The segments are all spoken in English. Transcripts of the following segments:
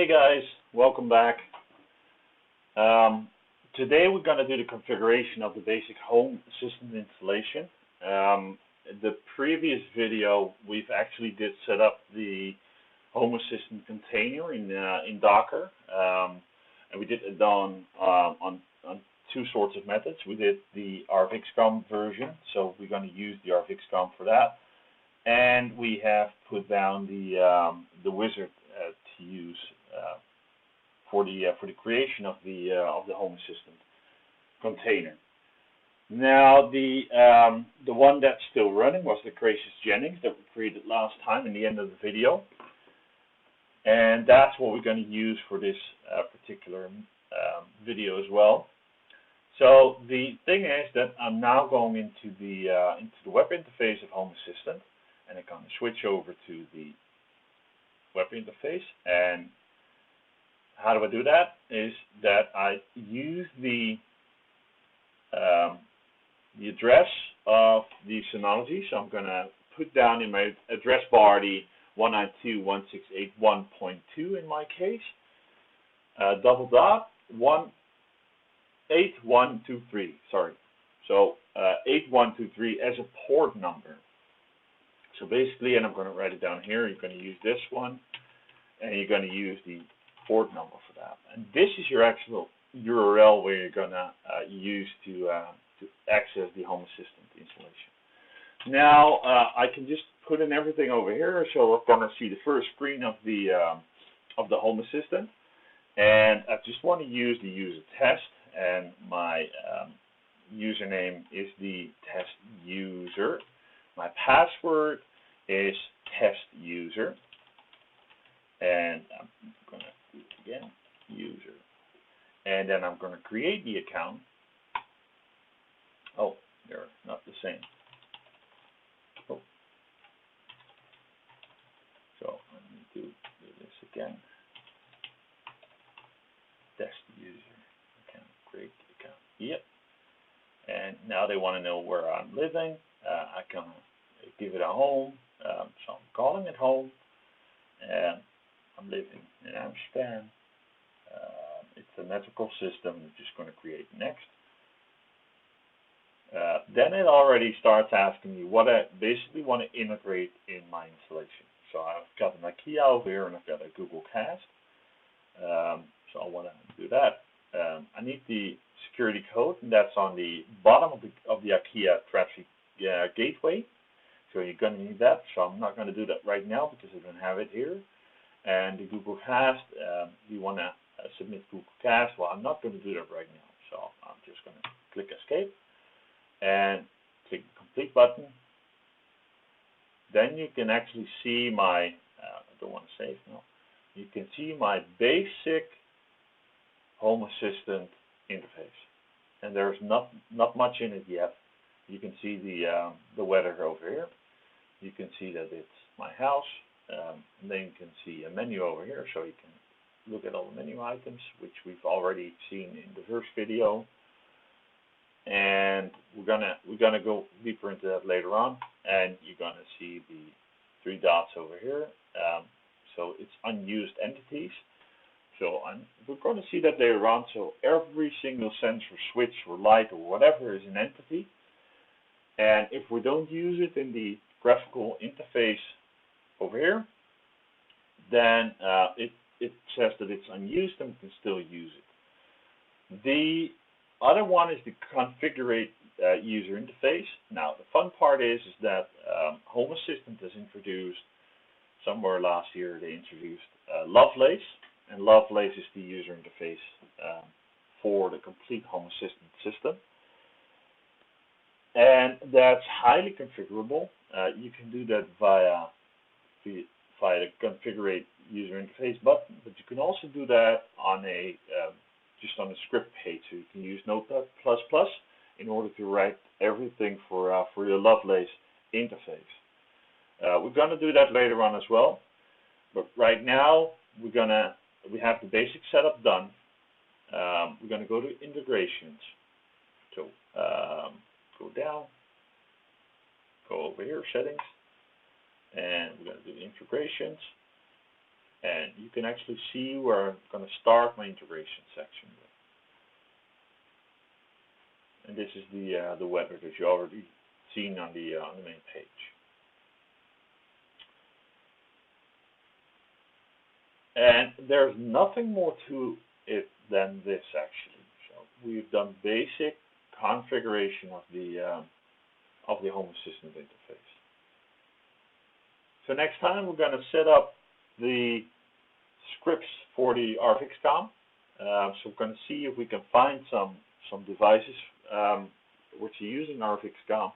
Hey guys, welcome back. Today we're going to do the configuration of the basic home assistant installation. The previous video we've actually did set up the home assistant container in Docker, and we did it on two sorts of methods. We did the RFXCOM version, so we're going to use the RFXCOM for that, and we have put down the wizard to use for the creation of the home assistant container. Now the one that's still running was the Gracious Jennings that we created last time in the end of the video, and that's what we're going to use for this particular video as well. So the thing is that I'm now going into the web interface of Home Assistant, and I'm going to switch over to the web interface. And how do I do that? Is that I use the address of the Synology. So I'm going to put down in my address bar the 192.168.1.2 in my case, double dot 8123. Sorry. So 8123 as a port number. So basically, and I'm going to write it down here, you're going to use this one, and you're going to use the port number for that. And this is your actual URL where you're going to use to access the Home Assistant installation. Now, I can just put in everything over here, so we're going to see the first screen of the Home Assistant. And I just want to use the user test, and my username is the test user. My password is test user, and I'm going to do it again, user, and then I'm going to create the account. Oh, they're not the same. Oh, so I need to do this again. Test user account, create the account. Yep. And now they want to know where I'm living. I can give it a home, so I'm calling it home, and I'm living in Amsterdam. It's a metrical system. I'm just going to create next. Then it already starts asking me what I basically want to integrate in my installation. So I've got an IKEA over here, and I've got a Google Cast. So I want to do that. I need the security code, and that's on the bottom of the IKEA traffic gateway. So you're going to need that. So I'm not going to do that right now because I don't have it here. And the Google Cast, you want to submit Google Cast. Well, I'm not going to do that right now. So I'm just going to click Escape and click the Complete button. Then you can actually see my, I don't want to save now. You can see my basic Home Assistant interface. And there's not much in it yet. You can see the weather over here. You can see that it's my house. And then you can see a menu over here, so you can look at all the menu items, which we've already seen in the first video. And we're gonna go deeper into that later on. And you're gonna see the three dots over here. So it's unused entities. So we're going to see that later on. So every single sensor, switch, or light, or whatever is an entity. And if we don't use it in the graphical interface over here, then it says that it's unused and we can still use it. The other one is the configure user interface. Now the fun part is that Home Assistant has introduced, somewhere last year they introduced Lovelace. And Lovelace is the user interface for the complete Home Assistant system. And that's highly configurable. You can do that via the configure user interface button, but you can also do that on a just on a script page. So you can use Notepad++ in order to write everything for your Lovelace interface. We're going to do that later on as well, but right now we have the basic setup done. We're going to go to integrations. So go down, go over here, settings, and we're going to do integrations. And you can actually see where I'm going to start my integration section. And this is the weather that you already seen on the main page. And there's nothing more to it than this actually. So we've done basic configuration of the Home Assistant interface. So next time we're going to set up the scripts for the RFXCOM. So we're going to see if we can find some devices which are using RFXCOM,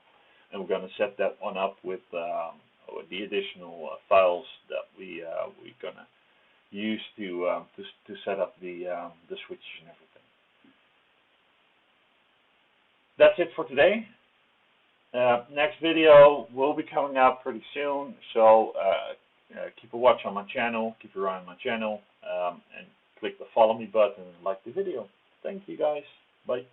and we're going to set that one up with the additional files that we're going to use to set up the switches and everything. That's it for today. Next video will be coming out pretty soon, so keep a watch on my channel, keep your eye on my channel, and click the follow me button and like the video. Thank you guys. Bye.